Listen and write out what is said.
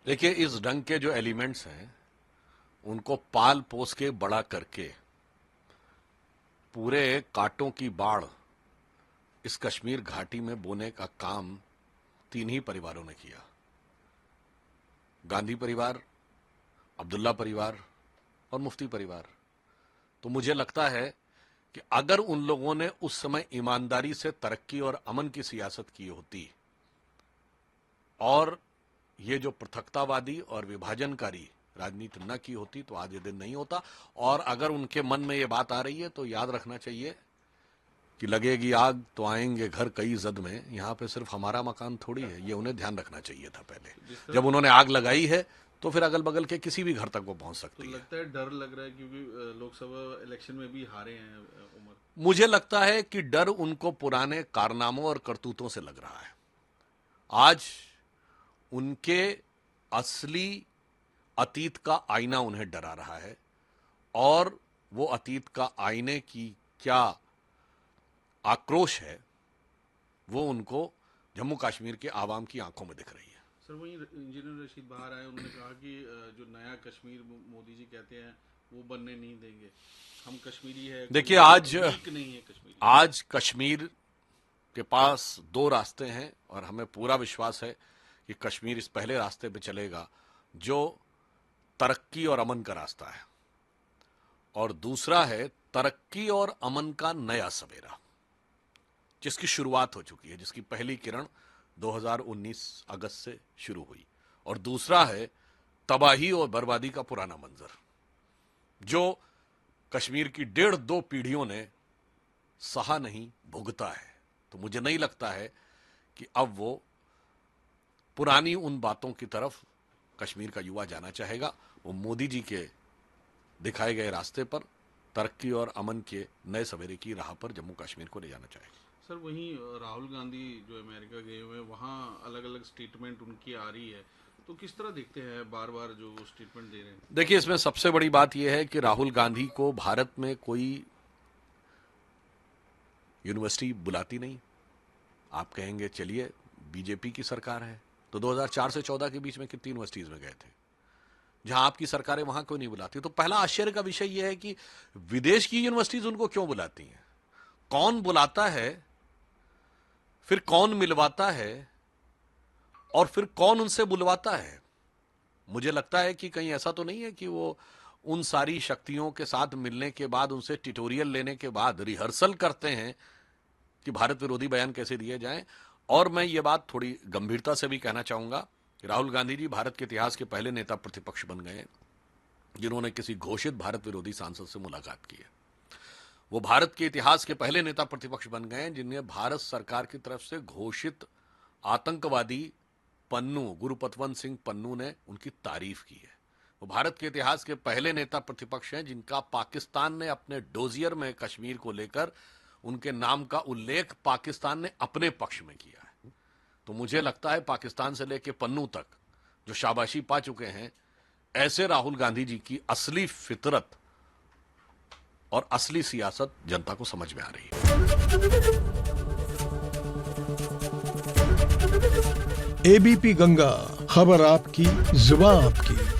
देखिए, इस ढंग के जो एलिमेंट्स हैं उनको पाल पोस के बड़ा करके पूरे कांटों की बाढ़ इस कश्मीर घाटी में बोने का काम तीन ही परिवारों ने किया। गांधी परिवार, अब्दुल्ला परिवार और मुफ्ती परिवार। तो मुझे लगता है कि अगर उन लोगों ने उस समय ईमानदारी से तरक्की और अमन की सियासत की होती और ये जो पृथकतावादी और विभाजनकारी राजनीति न की होती तो आज ये दिन नहीं होता। और अगर उनके मन में ये बात आ रही है तो याद रखना चाहिए कि लगेगी आग तो आएंगे घर कई जद में, यहां पे सिर्फ हमारा मकान थोड़ी है, ये उन्हें ध्यान रखना चाहिए था पहले। जब उन्होंने आग लगाई है तो फिर अगल बगल के किसी भी घर तक वो पहुंच सकती है। लगता है डर लग रहा है क्योंकि लोकसभा इलेक्शन में भी हारे हैं उमर। मुझे लगता है कि डर उनको पुराने कारनामों और करतूतों से लग रहा है। आज उनके असली अतीत का आईना उन्हें डरा रहा है और वो अतीत का आईने की क्या आक्रोश है वो उनको जम्मू कश्मीर के आवाम की आंखों में दिख रही है। सर, वहीं इंजीनियर रशीद बाहर आए, उन्होंने कहा कि जो नया कश्मीर मोदी जी कहते हैं वो बनने नहीं देंगे, हम कश्मीरी है। देखिए, आज नहीं है कश्मीरी। आज कश्मीर के पास दो रास्ते हैं और हमें पूरा विश्वास है कि कश्मीर इस पहले रास्ते पे चलेगा जो तरक्की और अमन का रास्ता है, और दूसरा है तरक्की और अमन का नया सवेरा जिसकी शुरुआत हो चुकी है, जिसकी पहली किरण 2019 अगस्त से शुरू हुई, और दूसरा है तबाही और बर्बादी का पुराना मंजर जो कश्मीर की 1.5-2 पीढ़ियों ने सहा नहीं, भुगता है। तो मुझे नहीं लगता है कि अब वो पुरानी उन बातों की तरफ कश्मीर का युवा जाना चाहेगा। वो मोदी जी के दिखाए गए रास्ते पर तरक्की और अमन के नए सवेरे की राह पर जम्मू कश्मीर को ले जाना चाहेगा। सर, वहीं राहुल गांधी जो अमेरिका गए हुए हैं, वहाँ अलग अलग स्टेटमेंट उनकी आ रही है, तो किस तरह देखते हैं बार बार जो वो स्टेटमेंट दे रहे हैं? देखिए, इसमें सबसे बड़ी बात यह है कि राहुल गांधी को भारत में कोई यूनिवर्सिटी बुलाती नहीं। आप कहेंगे चलिए बीजेपी की सरकार है, तो 2004 से 14 के बीच में कितनी यूनिवर्सिटीज में गए थे जहां आपकी सरकारें, वहां क्यों नहीं बुलाती? तो पहला आश्चर्य का विषय यह है कि विदेश की यूनिवर्सिटीज उनको क्यों बुलाती हैं, कौन बुलाता है, फिर कौन मिलवाता है और फिर कौन उनसे बुलवाता है। मुझे लगता है कि कहीं ऐसा तो नहीं है कि वो उन सारी शक्तियों के साथ मिलने के बाद, उनसे ट्यूटोरियल लेने के बाद रिहर्सल करते हैं कि भारत विरोधी बयान कैसे दिए जाएं। और मैं ये बात थोड़ी गंभीरता से भी कहना चाहूंगा कि राहुल गांधी जी भारत के इतिहास के पहले नेता प्रतिपक्ष बन गए जिन्होंने किसी घोषित भारत विरोधी सांसद से मुलाकात की है। वो भारत के इतिहास के पहले नेता प्रतिपक्ष बन गए जिन्हें भारत सरकार की तरफ से घोषित आतंकवादी पन्नू, गुरुपतवंत सिंह पन्नू ने उनकी तारीफ की है। वो भारत के इतिहास के पहले नेता प्रतिपक्ष हैं जिनका पाकिस्तान ने अपने डोजियर में कश्मीर को लेकर उनके नाम का उल्लेख पाकिस्तान ने अपने पक्ष में किया है। तो मुझे लगता है पाकिस्तान से लेकर पन्नू तक जो शाबाशी पा चुके हैं, ऐसे राहुल गांधी जी की असली फितरत और असली सियासत जनता को समझ में आ रही है। एबीपी गंगा, खबर आपकी, जुबान आपकी।